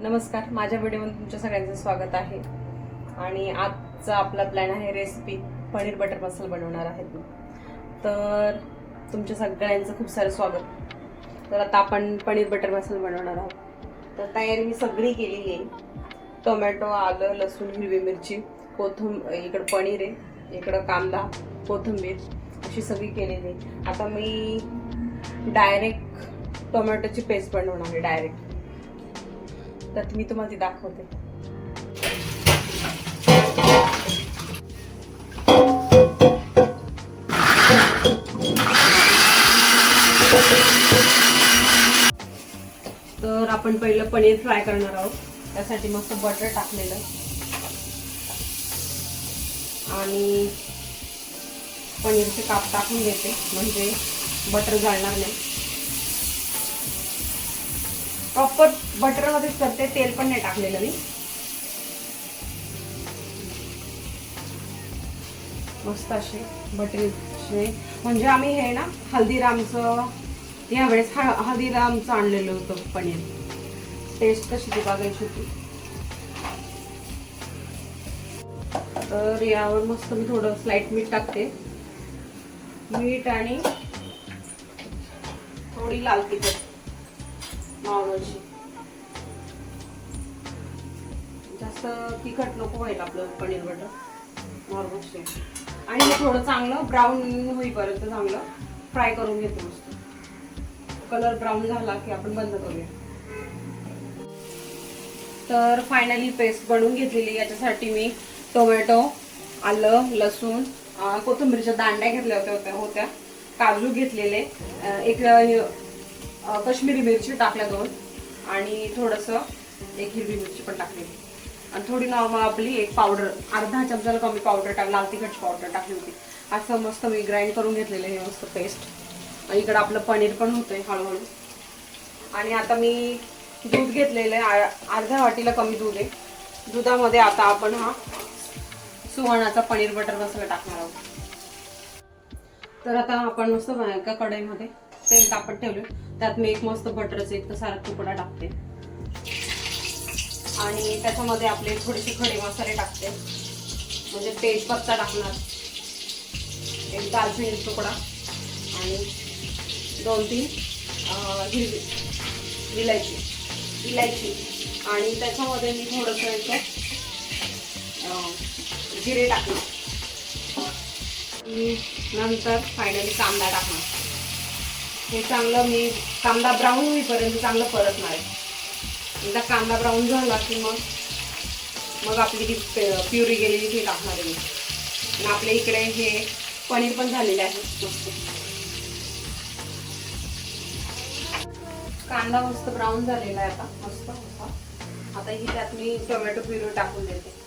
नमस्कार, माझ्या व्हिडिओमध्ये तुमच्या सगळ्यांचं स्वागत आहे. आणि आजचा आपला प्लॅन आहे रेसिपी पनीर बटर मसाला बनवणार आहे. तर तुमच्या सगळ्यांचं खूप सारं स्वागत. तर आता आपण पनीर बटर मसाला बनवणार आहोत. तर तयारी मी सगळी केलेली आहे. टोमॅटो, आलं, लसूण, हिरवी मिरची, इकडं पनीर आहे, इकडं कांदा, कोथिंबीर अशी सगळी केलेली आहे. आता मी डायरेक्ट टोमॅटोची पेस्ट बनवणार आहे डायरेक्ट. तर मी तुम्हाला ती दाखवते. तर आपण पहिलं पनीर फ्राय करणार आहोत. त्यासाठी मस्त बटर टाकलेलं आणि पनीरचे काप टाकून घेते म्हणजे बटर जाळणार नाही. प्रॉपर बटर मध्येच करते, तेल पण नाही टाकलेलं मी. मस्त असे बटरचे म्हणजे आम्ही हे ना हल्दीरामचं यावेळेस हल्दीरामचं आणलेलं होतं पनीर. टेस्ट कशी ती बघायची होती. तर यावर मस्त मी थोडं स्लाइट मीठ टाकते. मीठ आणि थोडी लाल तिखट नॉर्मलची. जास्त तिखट नको व्हायला आपलं पनीर बटर नॉर्मल. आणि हे थोडं चांगलं ब्राऊन होईपर्यंत चांगलं फ्राय करून घेतो. मस्त कलर ब्राऊन झाला की आपण बंद करूया. तर फायनली पेस्ट बनवून घेतलेली. याच्यासाठी मी टोमॅटो, आलं, लसूण, कोथिंबीरच्या दांड्या घेतल्या होत्या, काजू घेतलेले, एक कश्मीरी मिरची टाकल्या 2 आणि थोडंसं एक हिरवी मिरची पण टाकलेली आणि थोडी नॉर्मल आपली एक पावडर अर्धा चमचाला कमी पावडर लाल तिखटची पावडर टाकली होती. असं मस्त मी ग्राइंड करून घेतलेलं हे मस्त पेस्ट. आणि इकडं आपलं पनीर पण होतंय हळूहळू. आणि आता मी दूध घेतलेलं आहे, अर्ध्या वाटीला कमी दूध आहे. दुधामध्ये आता आपण हा सुहानाचा पनीर बटर मसाला टाकणार आहोत. तर आता आपण मस्त एका कढईमध्ये तेल तापत ठेवले. त्यात मी एक मस्त बटरचा एक सारा तुकडा टाकते आणि त्याच्यामध्ये आपले थोडेसे खडे मसाले टाकते. म्हणजे तेजपत्ता टाकणार, एक दालचिनी तुकडा आणि 2-3 हिरवी इलायची आणि त्याच्यामध्ये मी थोडंसं जिरे टाकले. नंतर फायनली कांदा टाकणार. हे चांगलं मी कांदा ब्राऊन होईपर्यंत चांगलं परतणार आहे. एकदा कांदा ब्राऊन झाला की मग आपली ती प्युरी गेलेली ती टाकणार आहे मी. आणि आपल्या इकडे हे पनीर पण झालेले आहे. कांदा मस्त ब्राऊन झालेला आहे आता मस्त. आता ही त्यात मी टोमॅटो प्युरी टाकून देते.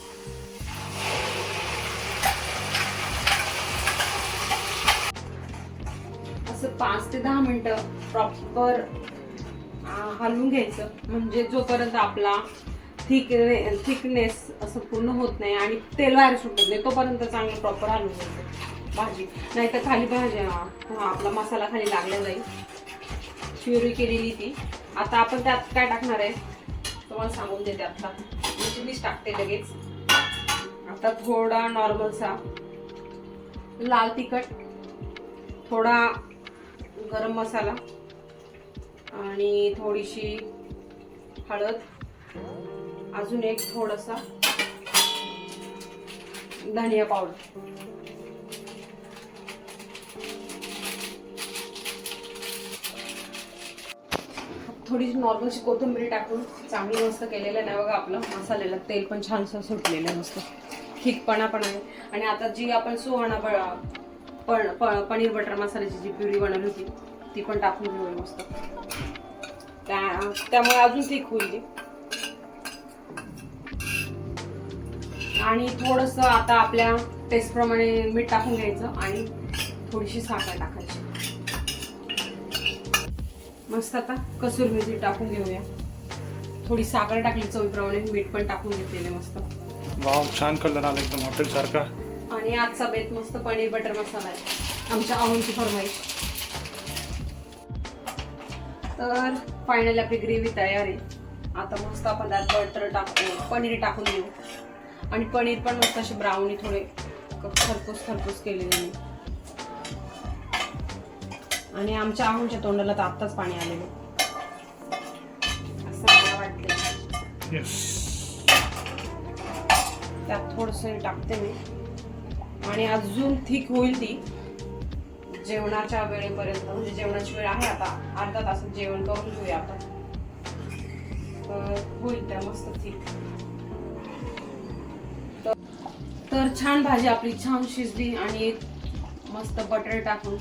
असं 5 ते 10 मिनिटं प्रॉपर हलवून घ्यायचं. म्हणजे जोपर्यंत आपला थिकनेस असं पूर्ण होत नाही आणि तेल बाहेर सुटत नाही तोपर्यंत चांगलं प्रॉपर हलवून घ्यायचं भाजी. नाही तर खाली भाजी आपला मसाला खाली लागला जाईल. प्युरी केलेली ती. आता आपण त्यात काय टाकणार आहे तुम्हाला सांगून देते. आता मीच टाकते लगेच. आता थोडा नॉर्मलचा लाल तिखट, थोडा गरम मसाला आणि थोडीशी हळद, अजून एक थोडासा धनिया पावडर. थोडीशी नॉर्मलची कोथिंबीर टाकून चांगली मस्त केलेलं नाही बघा. आपलं मसाल्याला तेल पण छान सुटलेलं आहे मस्त. थिकपणा पण आहे. आणि आता जी आपण सुहाना पनीर बटर मसाल्याची जी प्युरी बनवली होती ती पण टाकून घेऊया मस्त. त्यामुळे अजून थिक होईल. आणि थोडंसं आता आपल्या टेस्ट प्रमाणे मीठ टाकून घ्यायचं आणि थोडीशी साखर टाकायची. मस्त आता कसुरी मेथी टाकून घेऊया. थोडी साखर टाकली चवीप्रमाणे, मीठ पण टाकून घेतलेले मस्त. वाव, छान कलर आला एकदम हॉटेल सारखा. आणि आजचा बेत मस्त पनीर बटर मसाला आहे, आमच्या अहोंची फरमाईश. तर फायनली आपली ग्रेव्ही तयार आहे. आता मस्त आपण त्यात बटर टाकू, पनीर टाकून देऊ. आणि पनीर पण मस्त असे ब्राउनी थोडे खरपूस केलेले मी. आणि आमच्या आहूच्या तोंडाला तर आत्ताच पाणी आलेलं असं मला वाटलं. त्यात थोडस टाकते मी आणि अजून थिक होईल ती जेवणाच्या वेळेपर्यंत. म्हणजे जेवणाची वेळ आहे आता, अर्धा तासात जेवण करून घेऊया आपण. तर होईल त्या मस्त थिक. तर छान भाजी आपली छान शिजली आणि एक मस्त बटर टाकून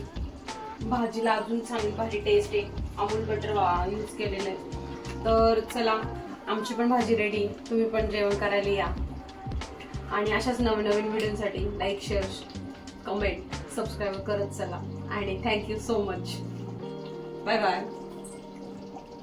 भाजीला अजून चांगली भारी टेस्ट आहे. अमूल बटर यूज केलेलं आहे. तर चला आमची पण भाजी रेडी. तुम्ही पण जेवण करायला या. आणि अशाच नवीन व्हिडिओसाठी लाईक, शेअर, कमेंट, सबस्क्राईब करत चला. आणि thank you so much. Bye bye.